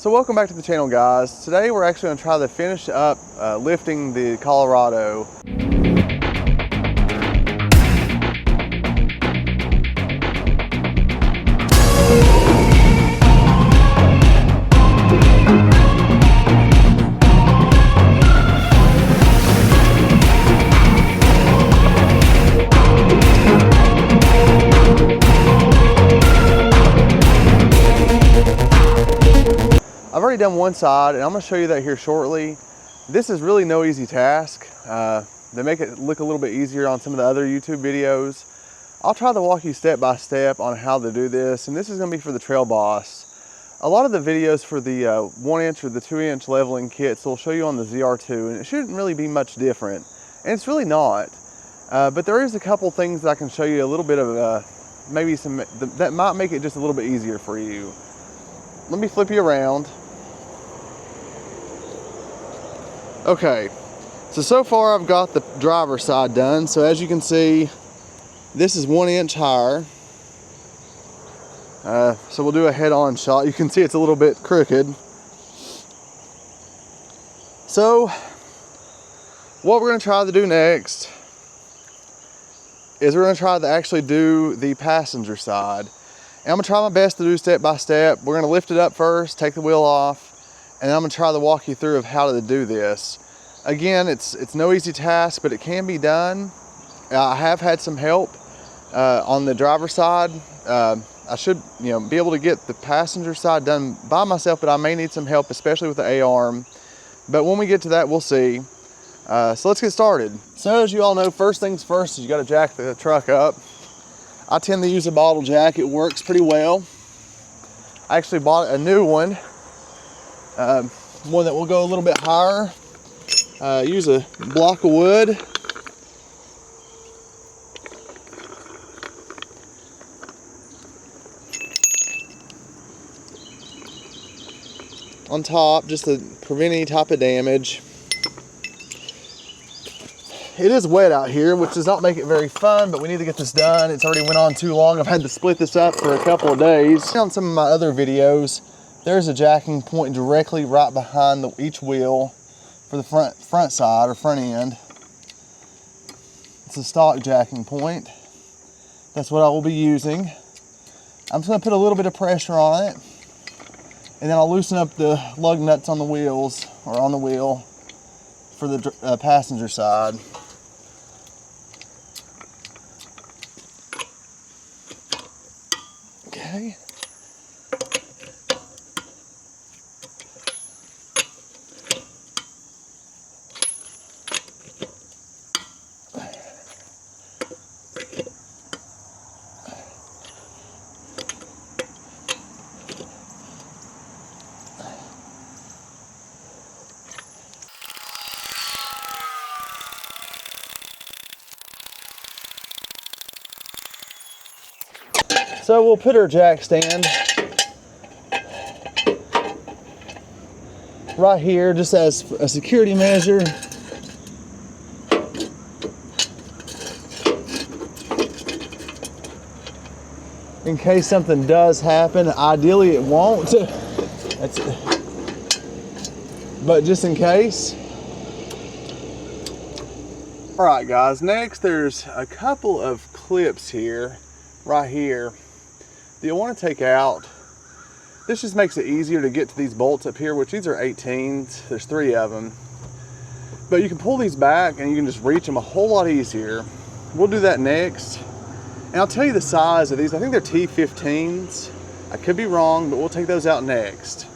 So welcome back to the channel, guys. Today we're actually going to try to finish up lifting the Colorado. I've already done one side and I'm going to show you that here shortly. This is really no easy task. They make it look a little bit easier on some of the other YouTube videos. I'll try to walk you step by step on how to do this, and this is going to be for the Trail Boss. A lot of the videos for the 1-inch or the 2-inch leveling kits will show you on the ZR2, and it shouldn't really be much different, and it's really not. But there is a couple things that I can show you a little bit of maybe some that might make it just a little bit easier for you. Let me flip you around. Okay, so far I've got the driver's side done. So as you can see, this is 1 inch higher. So we'll do a head-on shot. You can see it's a little bit crooked. So what we're gonna try to do next is we're gonna try to actually do the passenger side. And I'm gonna try my best to do step by step. We're gonna lift it up first, take the wheel off, and I'm gonna try to walk you through of how to do this. Again, it's no easy task, but it can be done. I have had some help on the driver's side. I should be able to get the passenger side done by myself, but I may need some help, especially with the A-arm. But when we get to that, we'll see. So let's get started. So as you all know, first things first is you gotta jack the truck up. I tend to use a bottle jack. It works pretty well. I actually bought a new one. One that will go a little bit higher. Use a block of wood. On top, just to prevent any type of damage. It is wet out here, which does not make it very fun, but we need to get this done. It's already went on too long. I've had to split this up for a couple of days. On some of my other videos, there's a jacking point directly right behind each wheel for the front side or front end. It's a stock jacking point. That's what I will be using. I'm just gonna put a little bit of pressure on it, and then I'll loosen up the lug nuts on the wheels, or on the wheel, for the passenger side. Okay. So we'll put our jack stand right here just as a security measure. In case something does happen. Ideally it won't. But just in case. All right, guys, next there's a couple of clips here, right here, that you'll want to take out. This just makes it easier to get to these bolts up here, which these are 18s. There's 3 of them. But you can pull these back and you can just reach them a whole lot easier. We'll do that next. And I'll tell you the size of these. I think they're T15s. I could be wrong, but we'll take those out next.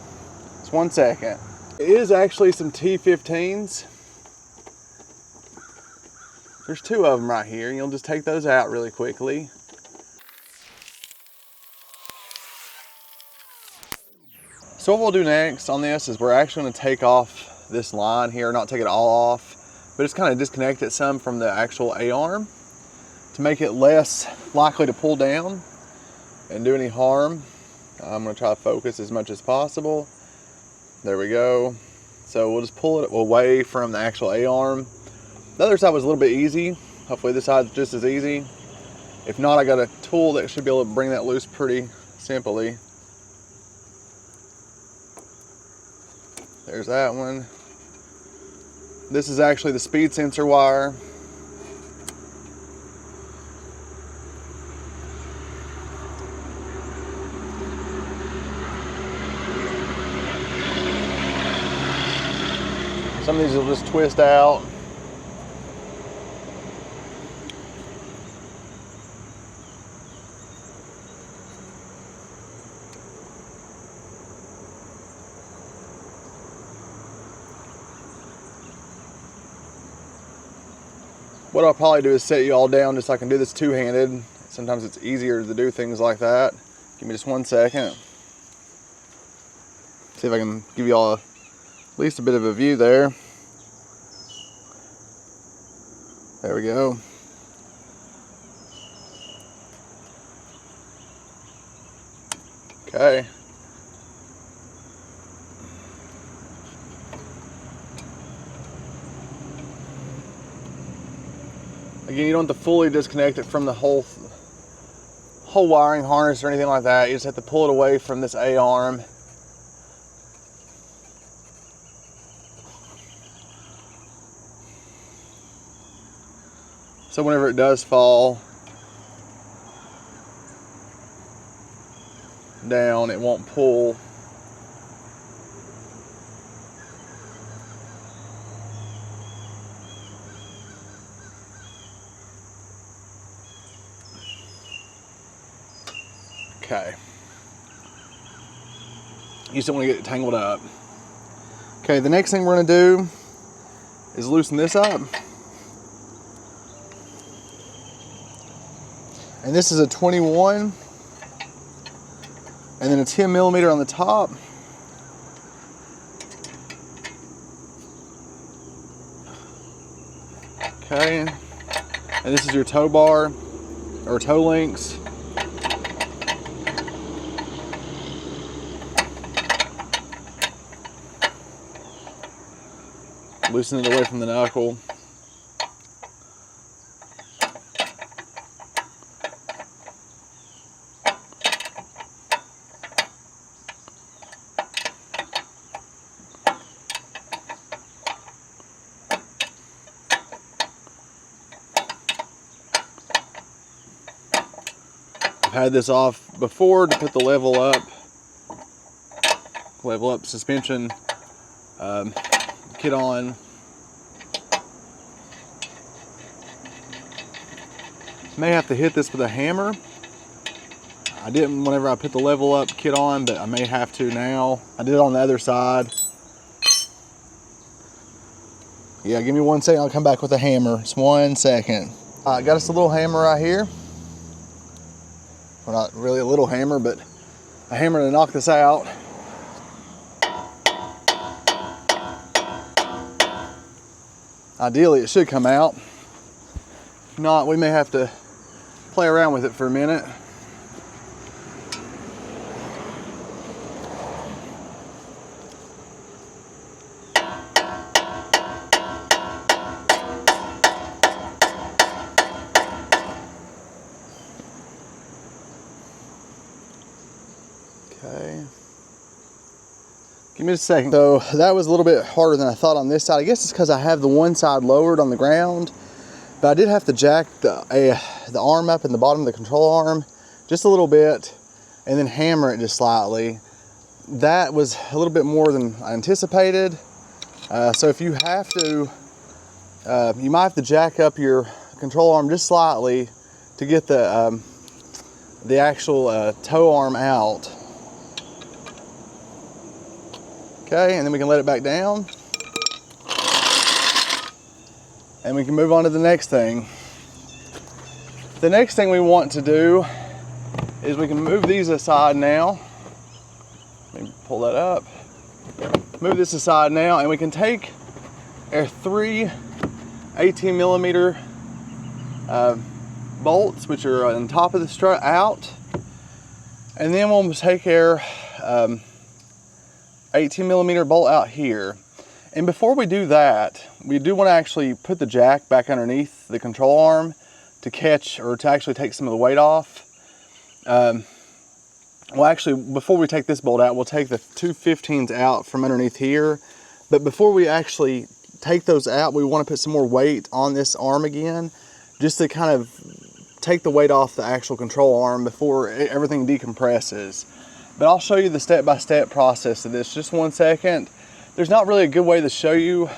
Just 1 second. It is actually some T15s. There's 2 of them right here, and you'll just take those out really quickly. So what we'll do next on this is we're actually going to take off this line here, not take it all off, but just kind of disconnect it some from the actual A-arm to make it less likely to pull down and do any harm. I'm going to try to focus as much as possible. There we go. So we'll just pull it away from the actual A-arm. The other side was a little bit easy. Hopefully this side's just as easy. If not, I got a tool that should be able to bring that loose pretty simply. There's that one. This is actually the speed sensor wire. Some of these will just twist out. What I'll probably do is set you all down just so I can do this two-handed. Sometimes it's easier to do things like that. Give me just 1 second. See if I can give you all at least a bit of a view there. There we go. Okay. Again, you don't have to fully disconnect it from the whole wiring harness or anything like that. You just have to pull it away from this A-arm. So whenever it does fall down, it won't pull. Okay. You just don't want to get it tangled up. Okay, the next thing we're going to do is loosen this up. And this is a 21 and then a 10 millimeter on the top. Okay, and this is your tow bar or toe links. Loosen it away from the knuckle. I've had this off before to put the level up suspension kit on. May have to hit this with a hammer. I didn't whenever I put the level up kit on, but I may have to now. I did it on the other side. Yeah, give me 1 second, I'll come back with a hammer. Just 1 second. I got us a little hammer right here. Well, not really a little hammer, but a hammer to knock this out. Ideally, it should come out. If not, we may have to play around with it for a minute. Okay. Give me a second. So that was a little bit harder than I thought on this side. I guess it's because I have the one side lowered on the ground, but I did have to jack the arm up in the bottom of the control arm just a little bit and then hammer it just slightly. That was a little bit more than I anticipated. So if you have to, you might have to jack up your control arm just slightly to get the actual tow arm out. Okay, and then we can let it back down. And we can move on to the next thing. The next thing we want to do is we can move these aside now. Let me pull that up. Move this aside now, and we can take our 3 18 millimeter bolts, which are on top of the strut, out. And then we'll take our 18 millimeter bolt out here. And before we do that, we do want to actually put the jack back underneath the control arm to catch or to actually take some of the weight off. well, actually, before we take this bolt out, we'll take the 2 15s out from underneath here. But before we actually take those out, we want to put some more weight on this arm again, just to kind of take the weight off the actual control arm before everything decompresses. But I'll show you the step-by-step process of this. Just 1 second. There's not really a good way to show you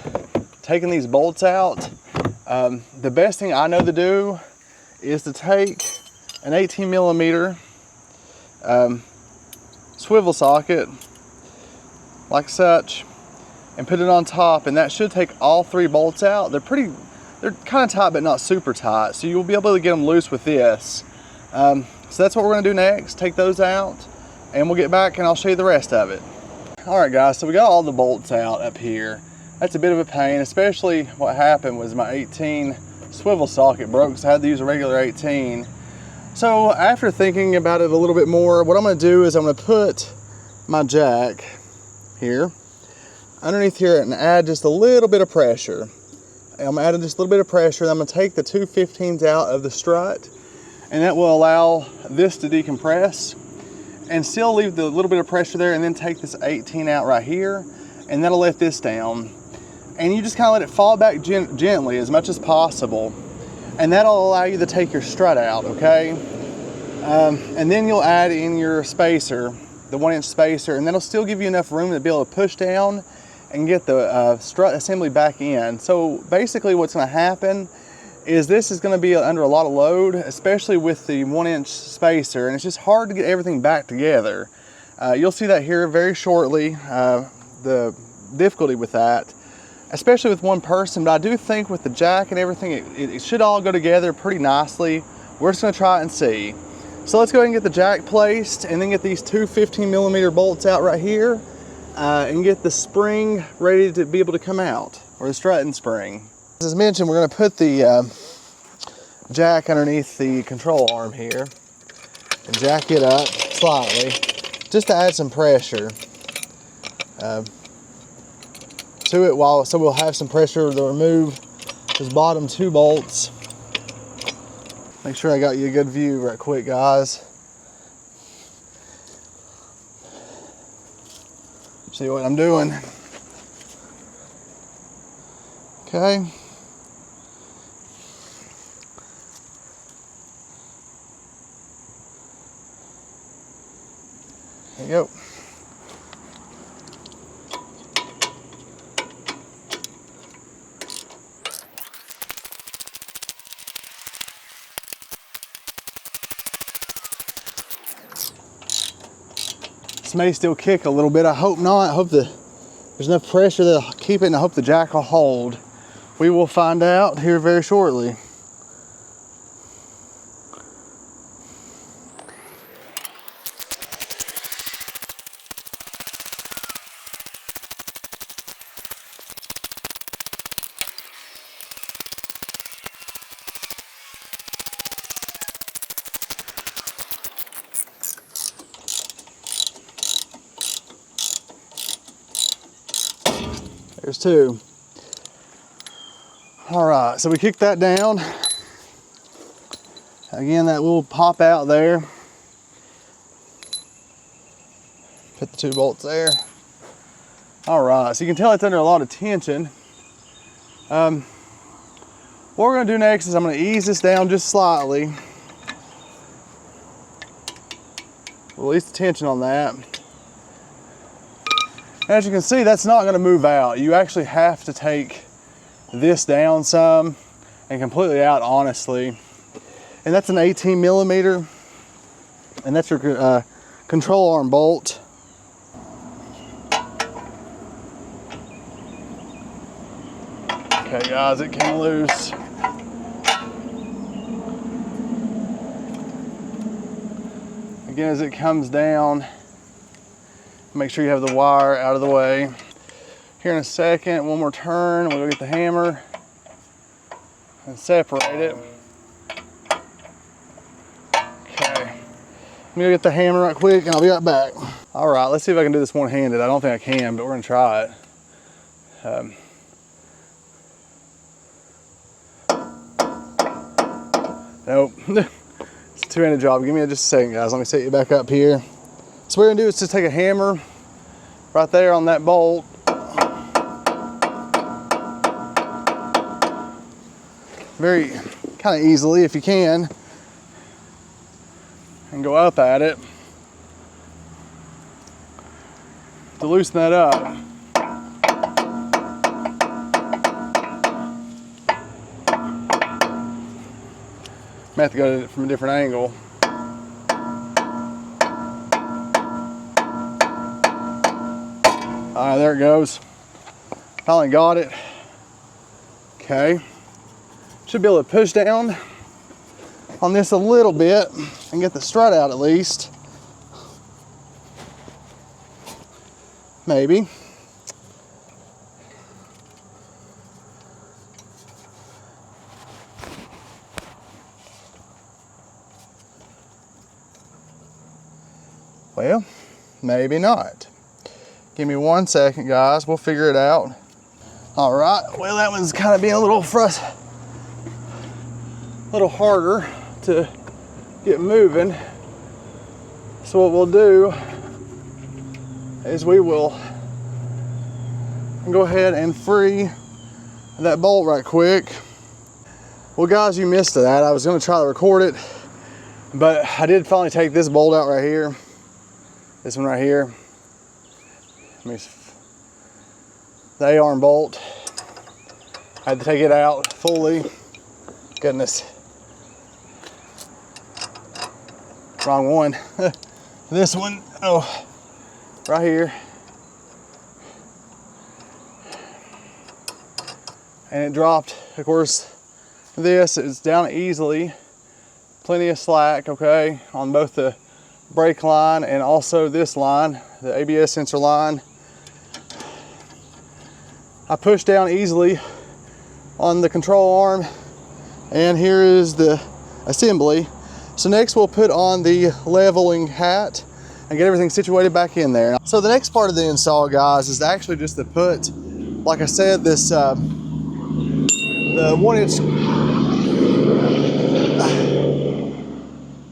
taking these bolts out. The best thing I know to do is to take an 18 millimeter swivel socket like such and put it on top, and that should take all 3 bolts out. They're kind of tight but not super tight, so you'll be able to get them loose with this. So that's what we're going to do next, take those out, and we'll get back and I'll show you the rest of it. Alright guys, so we got all the bolts out up here. That's a bit of a pain, especially what happened was my 18 swivel socket broke, so I had to use a regular 18. So after thinking about it a little bit more, what I'm going to do is I'm going to put my jack here underneath here and add just a little bit of pressure. I'm adding just a little bit of pressure, and I'm going to take the 2 15s out of the strut, and that will allow this to decompress and still leave the little bit of pressure there, and then take this 18 out right here, and that'll let this down. And you just kind of let it fall back gently as much as possible, and that'll allow you to take your strut out, okay? And then you'll add in your spacer, the 1-inch spacer, and that'll still give you enough room to be able to push down and get the strut assembly back in. So basically what's going to happen is this is going to be under a lot of load, especially with the 1-inch spacer, and it's just hard to get everything back together. You'll see that here very shortly, the difficulty with that, especially with one person. But I do think with the jack and everything, it should all go together pretty nicely. We're just going to try it and see. So let's go ahead and get the jack placed, and then get these 2 15 millimeter bolts out right here, and get the spring ready to be able to come out, or the strut and spring. As mentioned, we're going to put the jack underneath the control arm here and jack it up slightly just to add some pressure to it, so we'll have some pressure to remove those bottom 2 bolts. Make sure I got you a good view right quick, guys. See what I'm doing. Okay. There you go. This may still kick a little bit. I hope not. I hope there's enough pressure that'll keep it, and I hope the jack will hold. We will find out here very shortly. There's 2. All right, so we kicked that down. Again, that will pop out there. Put the 2 bolts there. All right, so you can tell it's under a lot of tension. What we're gonna do next is I'm gonna ease this down just slightly. Release the tension on that. As you can see, that's not going to move out. You actually have to take this down some and completely out, honestly. And that's an 18 millimeter, and that's your control arm bolt. Okay guys, it came loose. Again, as it comes down, make sure you have the wire out of the way. Here in a second, one more turn, we'll go get the hammer and separate it. Okay, let me go get the hammer right quick and I'll be right back. All right, let's see if I can do this one-handed. I don't think I can, but we're gonna try it. Nope, it's a two-handed job. Give me just a second, guys. Let me set you back up here. So what we're gonna do is just take a hammer right there on that bolt. Very kind of easily if you can, and go up at it to loosen that up. May have to go at it from a different angle. All right, there it goes. Finally got it. Okay. Should be able to push down on this a little bit and get the strut out at least. Maybe. Well, maybe not. Give me 1 second, guys. We'll figure it out. All right. Well, that one's kind of being a little harder to get moving. So what we'll do is we will go ahead and free that bolt right quick. Well, guys, you missed that. I was going to try to record it, but I did finally take this bolt out right here. This one right here. The A-arm bolt. I had to take it out fully. Goodness. Wrong one. This one, oh, right here. And it dropped. Of course, this is down easily. Plenty of slack, okay, on both the brake line and also this line, the ABS sensor line. I pushed down easily on the control arm, and here is the assembly. So next we'll put on the leveling hat and get everything situated back in there. So the next part of the install, guys, is actually just to put, like I said, this the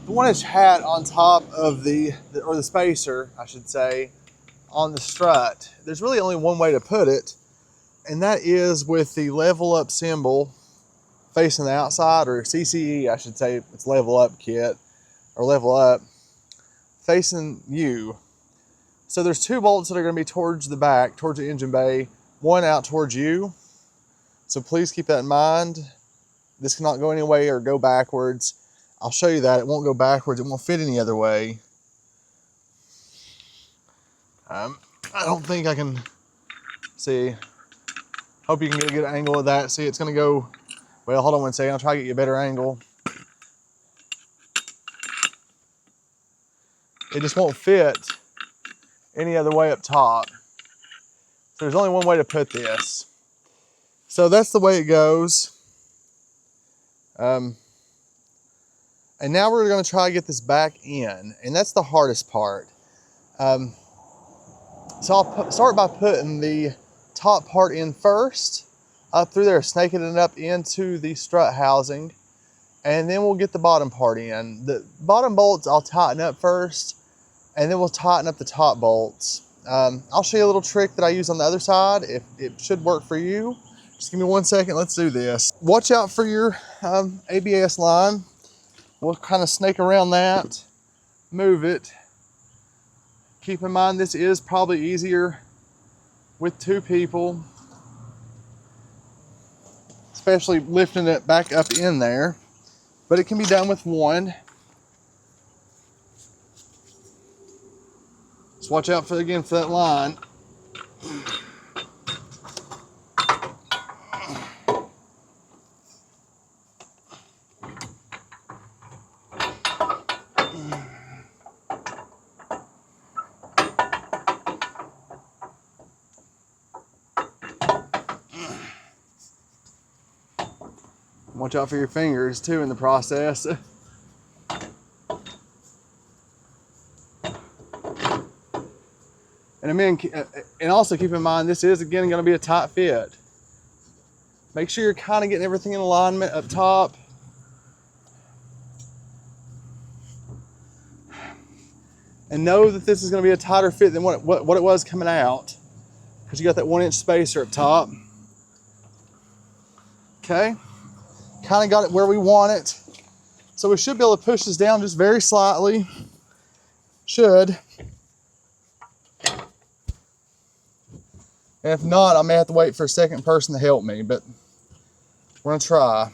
1-inch hat on top of the spacer, I should say, on the strut. There's really only one way to put it, and that is with the level up symbol facing the outside, or CCE, I should say, it's level up kit, or level up, facing you. So there's 2 bolts that are going to be towards the back, towards the engine bay, one out towards you. So please keep that in mind. This cannot go any way or go backwards. I'll show you that. It won't go backwards. It won't fit any other way. I don't think I can see. Hope you can get a good angle of that. See, it's going to go, well, hold on 1 second. I'll try to get you a better angle. It just won't fit any other way up top. So there's only one way to put this. So that's the way it goes. And now we're going to try to get this back in, and that's the hardest part. So I'll start by putting the top part in first, up through there, snaking it up into the strut housing, and then we'll get the bottom part in. The bottom bolts I'll tighten up first, and then we'll tighten up the top bolts. I'll show you a little trick that I use on the other side. If it should work for you. Just give me 1 second, let's do this. Watch out for your ABS line. We'll kind of snake around that, move it. Keep in mind this is probably easier with 2 people, especially lifting it back up in there, but it can be done with 1. Just watch out for, again, for that line. Watch out for your fingers too in the process. And also keep in mind, this is again going to be a tight fit. Make sure you're kind of getting everything in alignment up top. and know that this is going to be a tighter fit than what it was coming out, because you got that 1-inch spacer up top. Okay, kind of got it where we want it. So we should be able to push this down just very slightly. Should. And if not, I may have to wait for a second person to help me, but we're gonna try.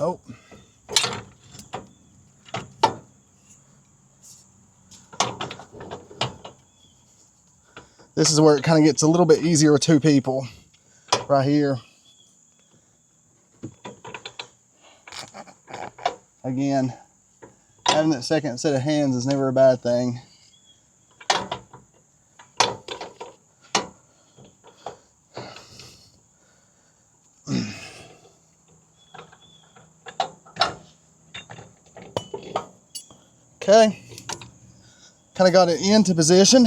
Oh. This is where it kind of gets a little bit easier with 2 people, right here. Again, having that second set of hands is never a bad thing. Okay, kind of got it into position.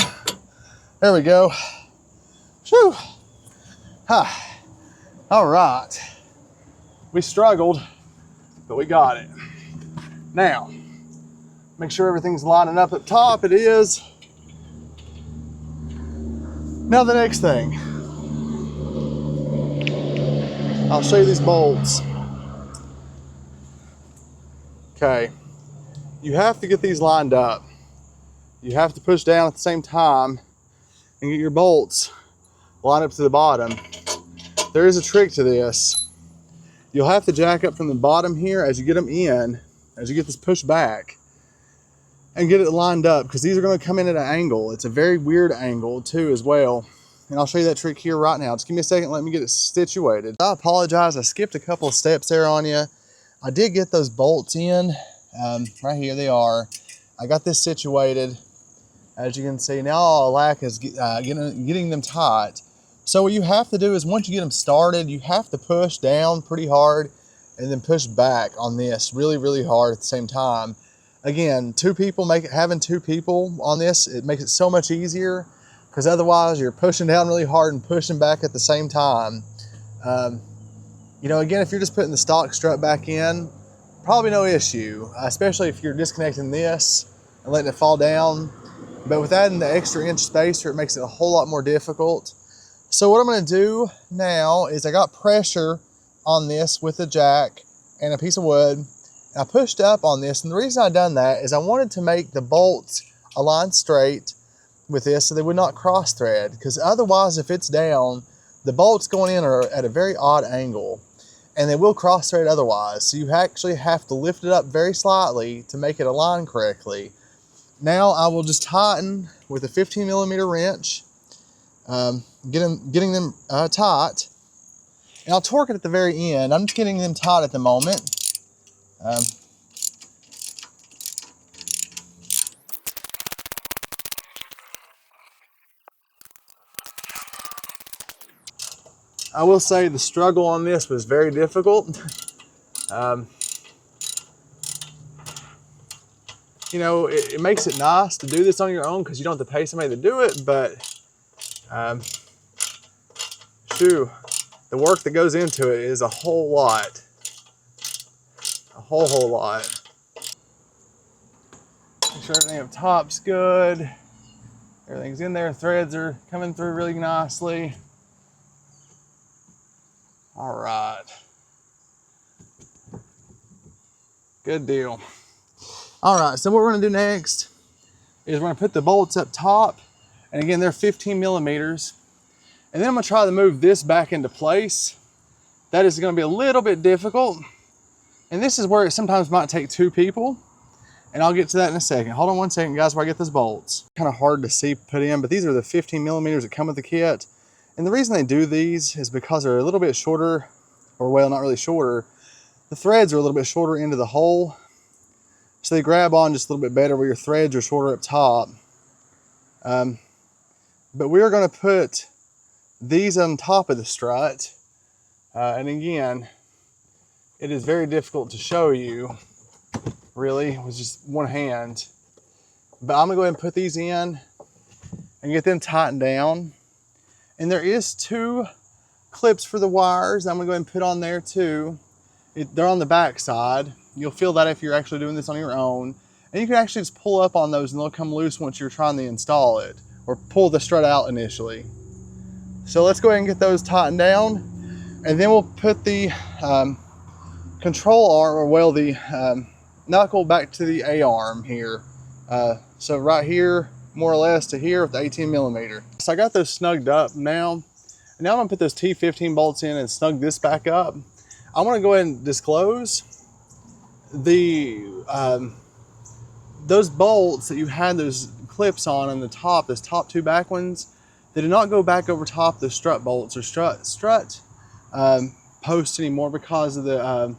There we go. Whew. Ah. All right. We struggled, but we got it. Now, make sure everything's lining up top. It is. Now the next thing. I'll show you these bolts. Okay. You have to get these lined up. You have to push down at the same time and get your bolts lined up to the bottom. There is a trick to this. You'll have to jack up from the bottom here as you get them in, as you get this pushed back, and get it lined up, because these are going to come in at an angle. It's a very weird angle too as well. And I'll show you that trick here right now. Just give me a second, let me get it situated. I apologize, I skipped a couple of steps there on you. I did get those bolts in. Right here they are. I got this situated. As you can see, now all I lack is getting them tight. So what you have to do is, once you get them started, you have to push down pretty hard and then push back on this really, really hard at the same time. Again, having two people on this, it makes it so much easier, because otherwise you're pushing down really hard and pushing back at the same time. You know, again, if you're just putting the stock strut back in, probably no issue, especially if you're disconnecting this and letting it fall down. But with adding the extra inch spacer, it makes it a whole lot more difficult. So what I'm going to do now is, I got pressure on this with a jack and a piece of wood, and I pushed up on this. And the reason I done that is I wanted to make the bolts align straight with this so they would not cross thread, because otherwise, if it's down, the bolts going in are at a very odd angle and they will cross thread otherwise. So you actually have to lift it up very slightly to make it align correctly. Now I will just tighten with a 15mm wrench, getting them tight, and I'll torque it at the very end. I'm just getting them tight at the moment. I will say the struggle on this was very difficult. You know, it makes it nice to do this on your own because you don't have to pay somebody to do it, but the work that goes into it is a whole lot. A whole lot. Make sure everything up top's good. Everything's in there, threads are coming through really nicely. All right. Good deal. All right, so what we're gonna do next is we're gonna put the bolts up top. And again, they're 15mm. And then I'm gonna try to move this back into place. That is gonna be a little bit difficult. And this is where it sometimes might take two people. And I'll get to that in a second. Hold on one second, guys, while I get those bolts. Kind of hard to see put in, but these are the 15mm that come with the kit. And the reason they do these is because they're a little bit shorter, or well, not really shorter. The threads are a little bit shorter into the hole, so they grab on just a little bit better where your threads are shorter up top. But we are going to put these on top of the strut. And again, it is very difficult to show you, really, with just one hand. But I'm gonna go ahead and put these in and get them tightened down. And there is 2 clips for the wires I'm gonna go ahead and put on there too. They're on the back side. You'll feel that if you're actually doing this on your own. And you can actually just pull up on those and they'll come loose once you're trying to install it, or pull the strut out initially. So let's go ahead and get those tightened down, and then we'll put the control arm, or well, the knuckle back to the A-arm here. So right here, more or less to here with the 18mm. So I got those snugged up now. Now I'm gonna put those T15 bolts in and snug this back up. I wanna go ahead and disclose those bolts that you had those clips on the top, those top 2 back ones, they do not go back over top the strut bolts or strut posts anymore because of the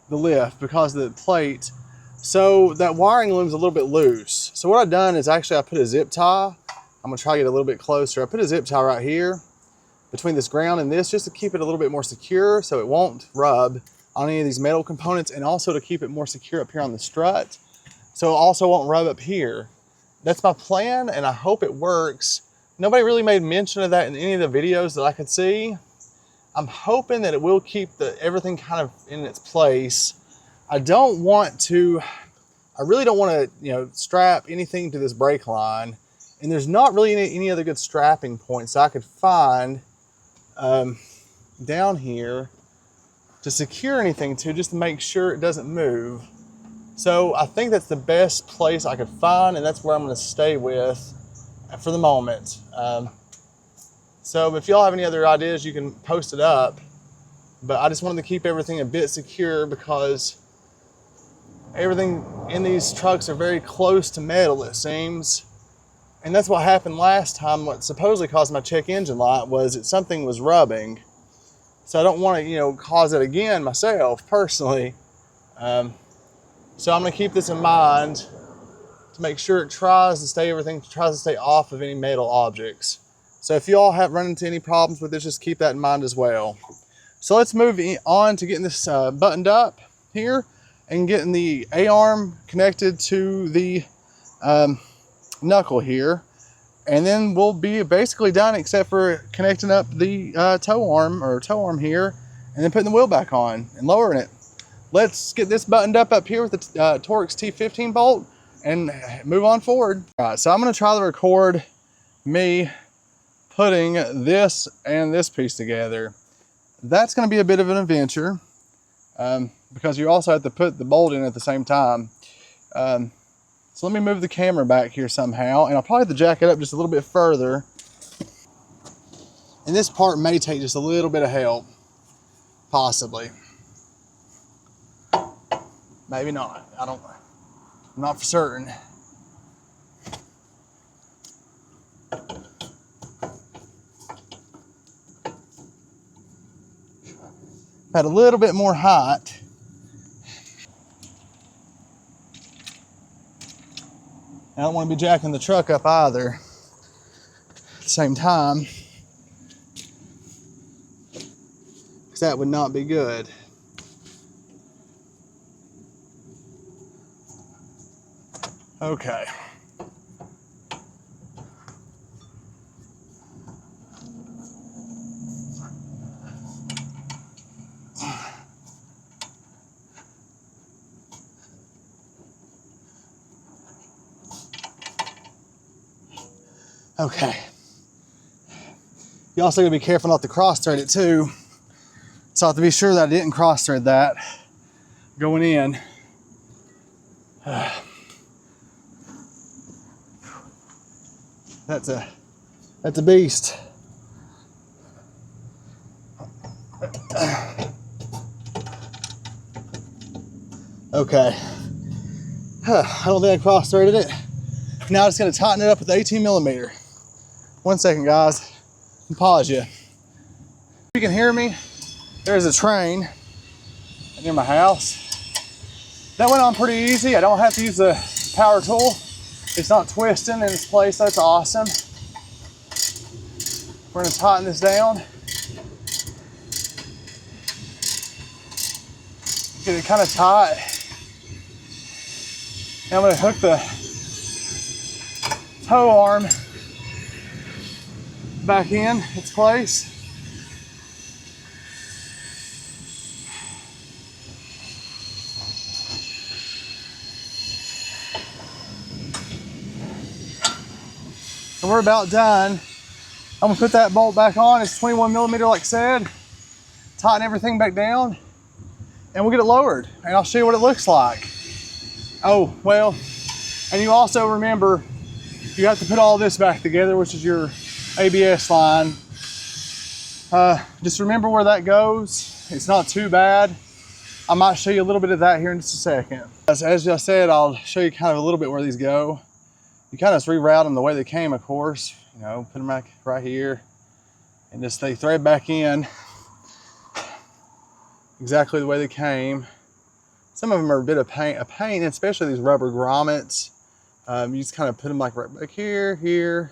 lift, because of the plate. So that wiring loom's a little bit loose. So what I've done is actually I put a zip tie. I'm gonna try to get a little bit closer. I put a zip tie right here between this ground and this, just to keep it a little bit more secure so it won't rub on any of these metal components, and also to keep it more secure up here on the strut, so it also won't rub up here. That's my plan, and I hope it works. Nobody really made mention of that in any of the videos that I could see. I'm hoping that it will keep everything kind of in its place. I really don't want to, strap anything to this brake line, and there's not really any other good strapping points I could find down here to secure anything to, just to make sure it doesn't move. So I think that's the best place I could find, and that's where I'm going to stay with for the moment. So if y'all have any other ideas, you can post it up. But I just wanted to keep everything a bit secure because everything in these trucks are very close to metal, it seems. And that's what happened last time. What supposedly caused my check engine light was that something was rubbing. So I don't want to, cause it again myself, personally. So I'm gonna keep this in mind to make sure it tries to stay off of any metal objects. So if y'all have run into any problems with this, just keep that in mind as well. So let's move on to getting this buttoned up here and getting the A-arm connected to the knuckle here. And then we'll be basically done, except for connecting up the toe arm here, and then putting the wheel back on and lowering it. Let's get this buttoned up here with the Torx T15 bolt and move on forward. All right, so I'm gonna try to record me putting this and this piece together. That's gonna be a bit of an adventure because you also have to put the bolt in at the same time. So let me move the camera back here somehow, and I'll probably have to jack it up just a little bit further. And this part may take just a little bit of help, possibly. Maybe not, I'm not for certain. Had a little bit more height. I don't want to be jacking the truck up either at the same time, because that would not be good. Okay. Okay. You also gotta be careful not to cross thread it too. So I have to be sure that I didn't cross thread that going in. That's a beast. Okay. I don't think I cross threaded it. Now I'm just gonna tighten it up with 18mm. 1 second, guys. I'll pause you. If you can hear me, there's a train near my house. That went on pretty easy. I don't have to use the power tool. It's not twisting in its place. That's awesome. We're gonna tighten this down. Get it kind of tight. And I'm gonna hook the tow arm back in its place. And we're about done. I'm gonna put that bolt back on. It's 21 millimeter, like I said. Tighten everything back down, and we'll get it lowered. And I'll show you what it looks like. Oh, well, and you also remember, you have to put all this back together, which is your ABS line. Just remember where that goes. It's not too bad. I might show you a little bit of that here in just a second. As I said, I'll show you kind of a little bit where these go. You kind of just reroute them the way they came, of course. You know, put them back right here, and just they thread back in exactly the way they came. Some of them are a bit of a pain, especially these rubber grommets. You just kind of put them like right back here, here.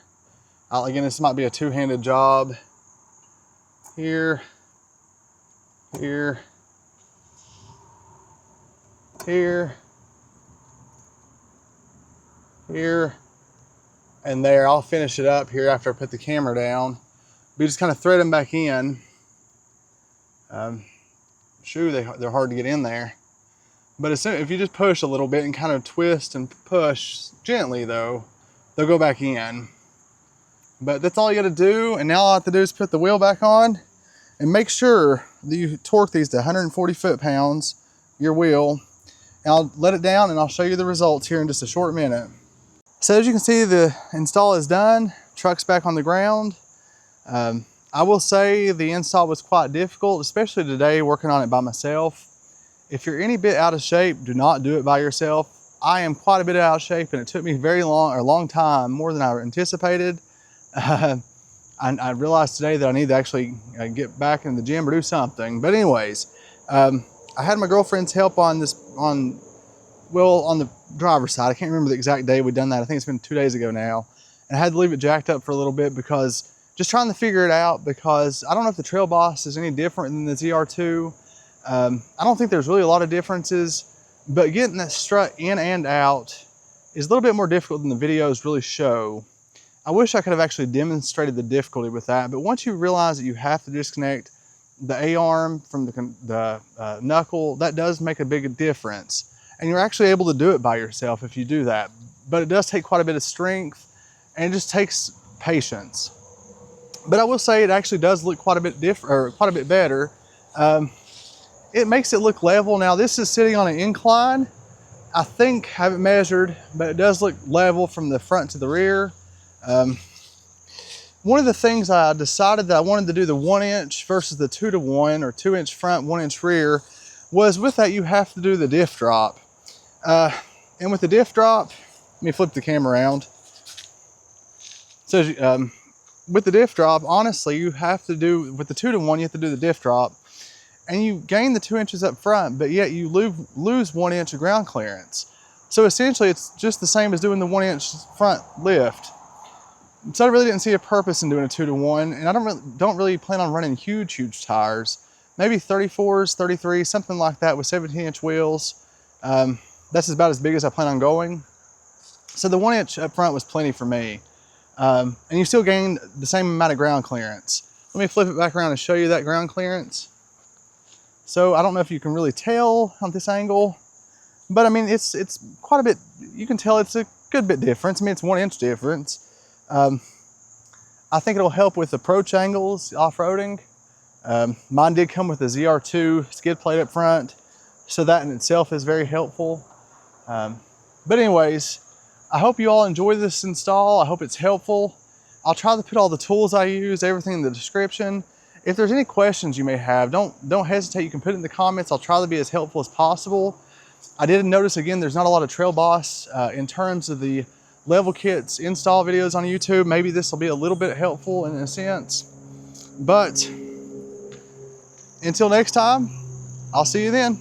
Again, this might be a two-handed job. Here, here, here, here, and there. I'll finish it up here after I put the camera down. We just kind of thread them back in. They're hard to get in there. But if you just push a little bit and kind of twist and push gently though, they'll go back in. But that's all you gotta do. And now all I have to do is put the wheel back on and make sure that you torque these to 140 foot-pounds, your wheel. And I'll let it down and I'll show you the results here in just a short minute. So as you can see, the install is done. Truck's back on the ground. I will say the install was quite difficult, especially today working on it by myself. If you're any bit out of shape, do not do it by yourself. I am quite a bit out of shape, and it took me a long time, more than I anticipated. I realized today that I need to actually get back in the gym or do something. But anyways, I had my girlfriend's help on the driver's side. I can't remember the exact day we'd done that. I think it's been 2 days ago now. And I had to leave it jacked up for a little bit because just trying to figure it out, because I don't know if the Trail Boss is any different than the ZR2. I don't think there's really a lot of differences, but getting that strut in and out is a little bit more difficult than the videos really show. I wish I could have actually demonstrated the difficulty with that, but once you realize that you have to disconnect the A-arm from the knuckle, that does make a big difference. And you're actually able to do it by yourself if you do that. But it does take quite a bit of strength, and it just takes patience. But I will say it actually does look quite a bit different, or quite a bit better. It makes it look level. Now this is sitting on an incline. I think, I haven't measured, but it does look level from the front to the rear. One of the things I decided that I wanted to do the 1 inch versus the 2-to-1, or 2 inch front, 1 inch rear, was with that you have to do the diff drop. And with the diff drop, let me flip the camera around. So with the diff drop, honestly, you have to do, with the 2-to-1, you have to do the diff drop. And you gain the 2 inches up front, but yet you lose 1 inch of ground clearance. So essentially it's just the same as doing the 1 inch front lift. So I really didn't see a purpose in doing a 2-to-1, and I don't really plan on running huge tires. Maybe 34s, 33s, something like that with 17-inch wheels. That's about as big as I plan on going. So the 1 inch up front was plenty for me. And you still gain the same amount of ground clearance. Let me flip it back around and show you that ground clearance. So I don't know if you can really tell on this angle, but I mean, it's quite a bit, you can tell it's a good bit difference. I mean, it's 1 inch difference. I think it'll help with approach angles, off-roading. Mine did come with a ZR2 skid plate up front, so that in itself is very helpful. But anyways, I hope you all enjoy this install. I hope it's helpful. I'll try to put all the tools I use, everything in the description. If there's any questions you may have, don't hesitate. You can put it in the comments. I'll try to be as helpful as possible. I did notice, again, there's not a lot of Trail Boss in terms of the level kits install videos on YouTube. Maybe this will be a little bit helpful in a sense. But until next time, I'll see you then.